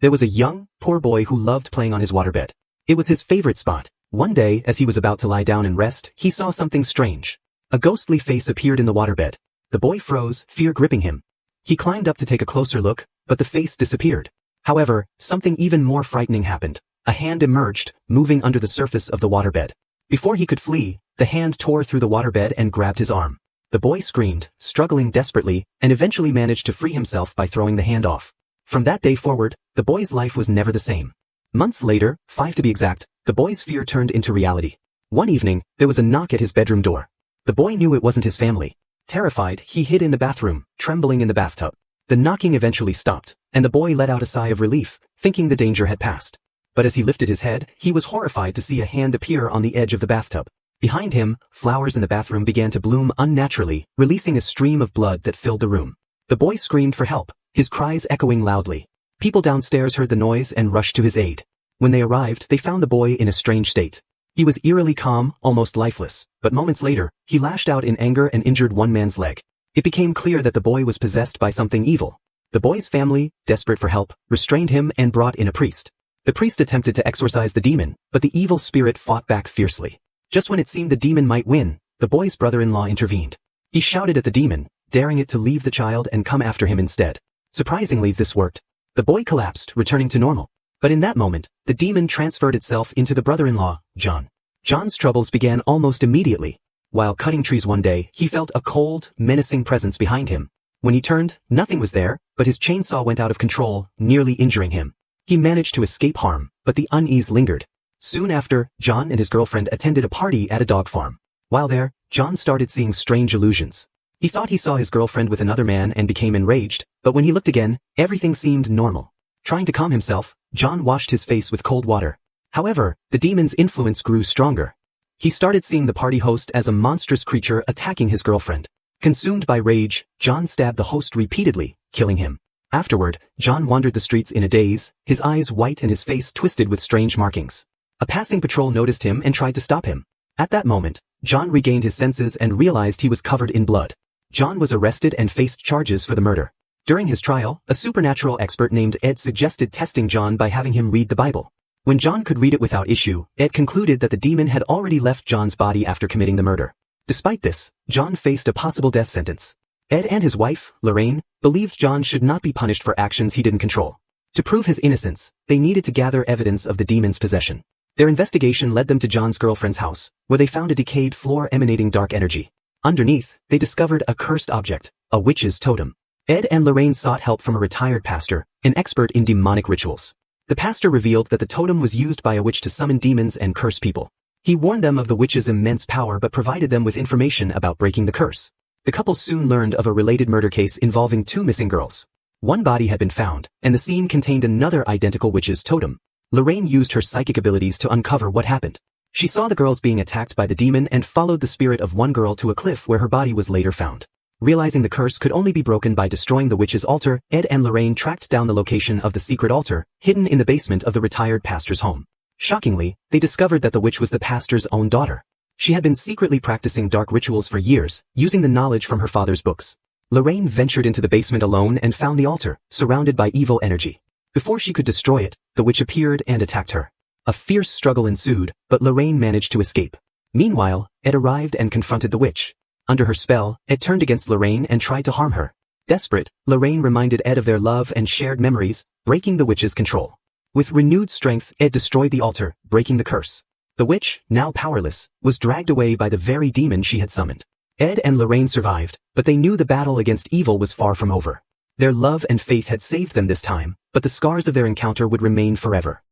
There was a young, poor boy who loved playing on his waterbed. It was his favorite spot. One day, as he was about to lie down and rest, he saw something strange. A ghostly face appeared in the waterbed. The boy froze, fear gripping him. He climbed up to take a closer look, but the face disappeared. However, something even more frightening happened. A hand emerged, moving under the surface of the waterbed. Before he could flee, the hand tore through the waterbed and grabbed his arm. The boy screamed, struggling desperately, and eventually managed to free himself by throwing the hand off. From that day forward, the boy's life was never the same. Months later, 5 to be exact, the boy's fear turned into reality. One evening, there was a knock at his bedroom door. The boy knew it wasn't his family. Terrified, he hid in the bathroom, trembling in the bathtub. The knocking eventually stopped, and the boy let out a sigh of relief, thinking the danger had passed. But as he lifted his head, he was horrified to see a hand appear on the edge of the bathtub. Behind him, flowers in the bathroom began to bloom unnaturally, releasing a stream of blood that filled the room. The boy screamed for help, his cries echoing loudly. People downstairs heard the noise and rushed to his aid. When they arrived, they found the boy in a strange state. He was eerily calm, almost lifeless, but moments later, he lashed out in anger and injured one man's leg. It became clear that the boy was possessed by something evil. The boy's family, desperate for help, restrained him and brought in a priest. The priest attempted to exorcise the demon, but the evil spirit fought back fiercely. Just when it seemed the demon might win, the boy's brother-in-law intervened. He shouted at the demon, daring it to leave the child and come after him instead. Surprisingly, this worked. The boy collapsed, returning to normal. But in that moment, the demon transferred itself into the brother-in-law, John. John's troubles began almost immediately. While cutting trees one day, he felt a cold, menacing presence behind him. When he turned, nothing was there, but his chainsaw went out of control, nearly injuring him. He managed to escape harm, but the unease lingered. Soon after, John and his girlfriend attended a party at a dog farm. While there, John started seeing strange illusions. He thought he saw his girlfriend with another man and became enraged, but when he looked again, everything seemed normal. Trying to calm himself, John washed his face with cold water. However, the demon's influence grew stronger. He started seeing the party host as a monstrous creature attacking his girlfriend. Consumed by rage, John stabbed the host repeatedly, killing him. Afterward, John wandered the streets in a daze, his eyes white and his face twisted with strange markings. A passing patrol noticed him and tried to stop him. At that moment, John regained his senses and realized he was covered in blood. John was arrested and faced charges for the murder. During his trial, a supernatural expert named Ed suggested testing John by having him read the Bible. When John could read it without issue, Ed concluded that the demon had already left John's body after committing the murder. Despite this, John faced a possible death sentence. Ed and his wife, Lorraine, believed John should not be punished for actions he didn't control. To prove his innocence, they needed to gather evidence of the demon's possession. Their investigation led them to John's girlfriend's house, where they found a decayed floor emanating dark energy. Underneath, they discovered a cursed object, a witch's totem. Ed and Lorraine sought help from a retired pastor, an expert in demonic rituals. The pastor revealed that the totem was used by a witch to summon demons and curse people. He warned them of the witch's immense power but provided them with information about breaking the curse. The couple soon learned of a related murder case involving 2 missing girls. One body had been found, and the scene contained another identical witch's totem. Lorraine used her psychic abilities to uncover what happened. She saw the girls being attacked by the demon and followed the spirit of one girl to a cliff where her body was later found. Realizing the curse could only be broken by destroying the witch's altar, Ed and Lorraine tracked down the location of the secret altar, hidden in the basement of the retired pastor's home. Shockingly, they discovered that the witch was the pastor's own daughter. She had been secretly practicing dark rituals for years, using the knowledge from her father's books. Lorraine ventured into the basement alone and found the altar, surrounded by evil energy. Before she could destroy it, the witch appeared and attacked her. A fierce struggle ensued, but Lorraine managed to escape. Meanwhile, Ed arrived and confronted the witch. Under her spell, Ed turned against Lorraine and tried to harm her. Desperate, Lorraine reminded Ed of their love and shared memories, breaking the witch's control. With renewed strength, Ed destroyed the altar, breaking the curse. The witch, now powerless, was dragged away by the very demon she had summoned. Ed and Lorraine survived, but they knew the battle against evil was far from over. Their love and faith had saved them this time, but the scars of their encounter would remain forever.